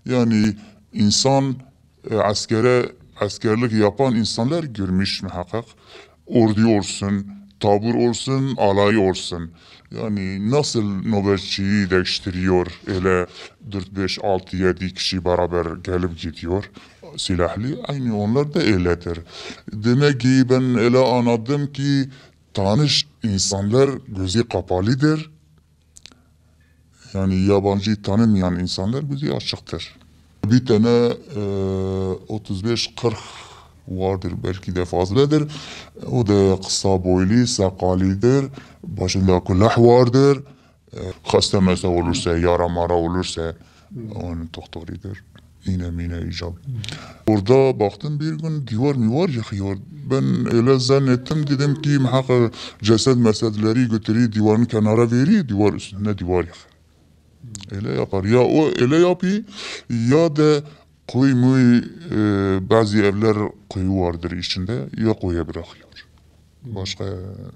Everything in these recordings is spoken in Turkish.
Yani insan askerlik yapan insanlar görmüş muhakkak. Ordu olsun, tabur olsun, alay olsun. Yani nasıl nöbetçiyi değiştiriyor, öyle 4 5 6 7 kişi beraber gelip gidiyor silahlı. Aynı onlar da öyledir. Demek ki ben öyle anladım ki tanış insanlar gözü kapalıdır. Yani yabancı tanımayan insanlar gözü açıktır. Bir tane 35-40 vardır, belki de fazladır. O da kısa boylu, sakallidir. Başında külah vardır. Hasta mesela olursa, yara mara olursa onun doktorudur. İğne mine icap. Orada baktım bir gün divar mi var yıkıyor. Ben öyle zannettim, dedim ki muhakkak ceset mesedleri götürüyor divarın kenara veriyor, divar üstünde divar yıkıyor. Öyle yapar. Ya o öyle yapıyor ya da koy muy bazı evler kuyu vardır içinde, ya koya bırakıyor. Başka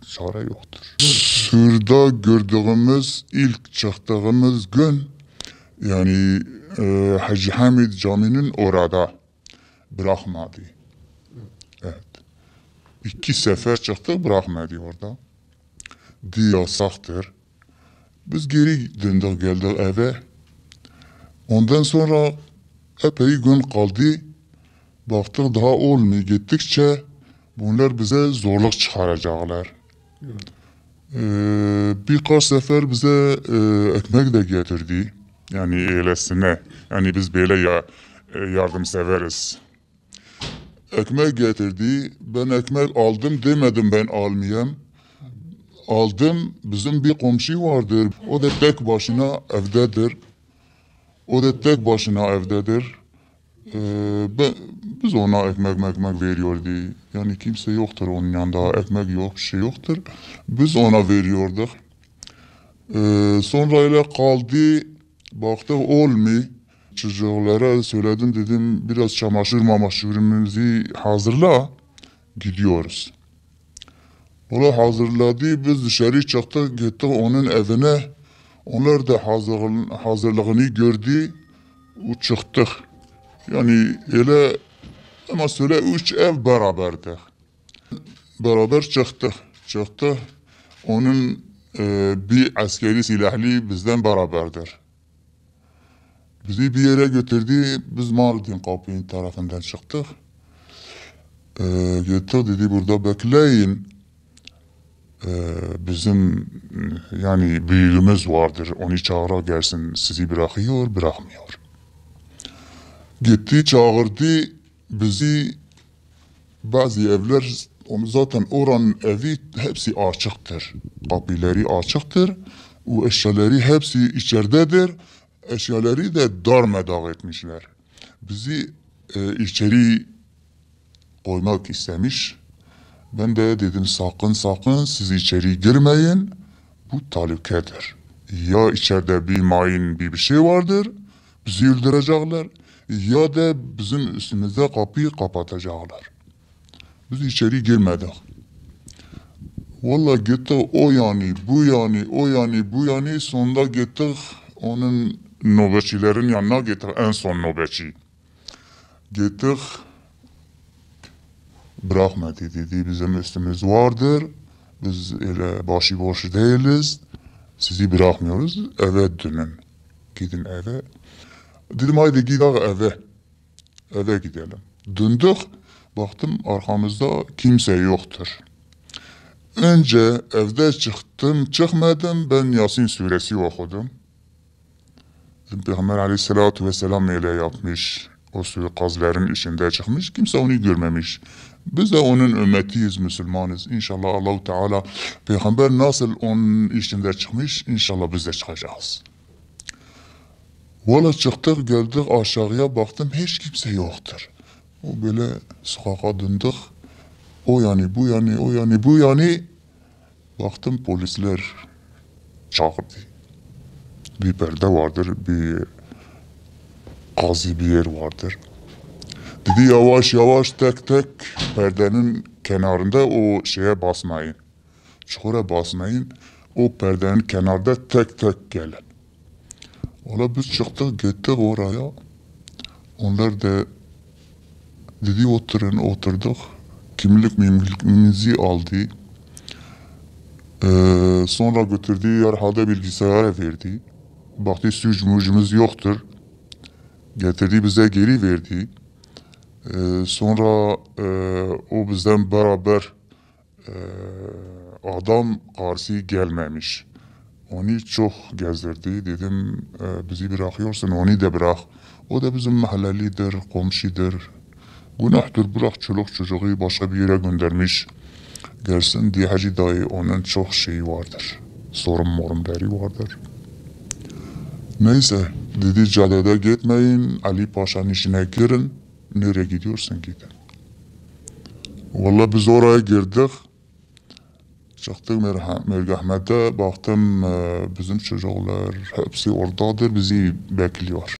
çare yoktur. Şurada gördüğümüz ilk çıktığımız gün yani Hacı Hamid Camii'nin orada bırakmadı. Evet. 2 sefer çıktık, bırakmadı orada. Di yasaktır. Biz geri döndük geldik eve. Ondan sonra epey gün kaldı. Baktık daha olmuyor. Gittikçe bunlar bize zorluk çıkaracaklar. Birkaç sefer bize ekmek de getirdi. Yani öylesine. Yani biz böyle yardımseveriz. Ekmek getirdi. Ben ekmek aldım demedim, ben almayayım. Aldım. Bizim bir komşu vardır. O da tek başına evdedir. O da tek başına evdedir. Biz ona ekmek veriyordu. Yani kimse yoktur onun yanında. Ekmek yok, bir şey yoktur. Biz ona veriyorduk. Sonra öyle kaldı. Baktık olmuyor. Çocuklara söyledim, dedim biraz çamaşır mamaşırımızı hazırla. Gidiyoruz. Ola hazırladı. Biz dışarı çıktık, gittik onun evine. Onlar da hazırlığını gördü. Çıktık. Yani öyle ama söyle 3 ev beraberdik. Beraber çıktık. Çıktık. Onun bir askeri silahlı bizden beraberdir. Bizi bir yere götürdü. Biz Mardin kapının tarafından çıktık. Gittik, dedi burada bekleyin. Bizim yani büyüğümüz vardır. Onu çağıra gelsin. Sizi bırakıyor, bırakmıyor. Gitti çağırdı bizi. Bazı evler zaten oranın evi hepsi açıktır. Kapıları açıktır. O eşyaları hepsi içeridedir. Eşyaları da darmadağın etmişler. Bizi içeri koymak istemiş. Ben de dedim sakın siz içeri girmeyin. Bu tehlikedir. Ya içeride bir mayın bir şey vardır. Bizi öldürecekler. Ya da bizim üstümüzde kapıyı kapatacaklar. Biz içeri girmedik. Valla gittik o yani bu yani o yani bu yani, sonunda gittik onun nöbetçilerin yanına gittik, en son nöbetçi. Gittik, bırakmadı, dedi bizim üstümüz vardır. Biz öyle başıboş değiliz. Sizi bırakmıyoruz, eve dönün. Gidin eve. Dedim haydi gidelim eve. Eve gidelim. Döndük. Baktım arkamızda kimse yoktur. Önce evde çıkmadım, ben Yasin suresi okudum. Peygamber aleyhissalatu vesselam öyle yapmış. O suikastlerin içinde çıkmış, kimse onu görmemiş. Biz de onun ümmetiyiz, Müslümanız. İnşallah Allah-u Teala Peygamber nasıl onun içinde çıkmış, inşallah biz de çıkacağız. Valla çıktık, geldik aşağıya, baktım hiç kimse yoktur. O böyle sokağa döndük. O yani bu yani o yani bu yani. Baktım polisler çağırdı. Bir perde vardır, bir kazı bir yer vardır. Dedi yavaş yavaş tek tek perdenin kenarında o şeye basmayın. Çukura basmayın. O perdenin kenarında tek tek gelin. Ola biz çıktık gittik oraya. Onlar da dedi oturun, oturduk. Kimlikimizi aldı. Sonra götürdüğü herhalde bilgisayara verdi. Baktı suçumuz yoktur. Getirdi bize geri verdi. Sonra o bizden beraber adam karşı gelmemiş. Onu çok gezdirdi. Dedim bizi bırakıyorsun onu da bırak. O da bizim mahallelidir, komşudur. Günahtır bırak çoluk çocuğu başka bir yere göndermiş. Gelsin diye Hacı dayı onun çok şeyi vardır. Sorun morumları vardır. Neyse dedi caddede gitmeyin, Ali Paşa'nın işine girin. Nereye gidiyorsun gidin. Vallahi biz oraya girdik. Çıktık mergahmete baktım bizim çocuklar hepsi oradadır bizi bekliyor.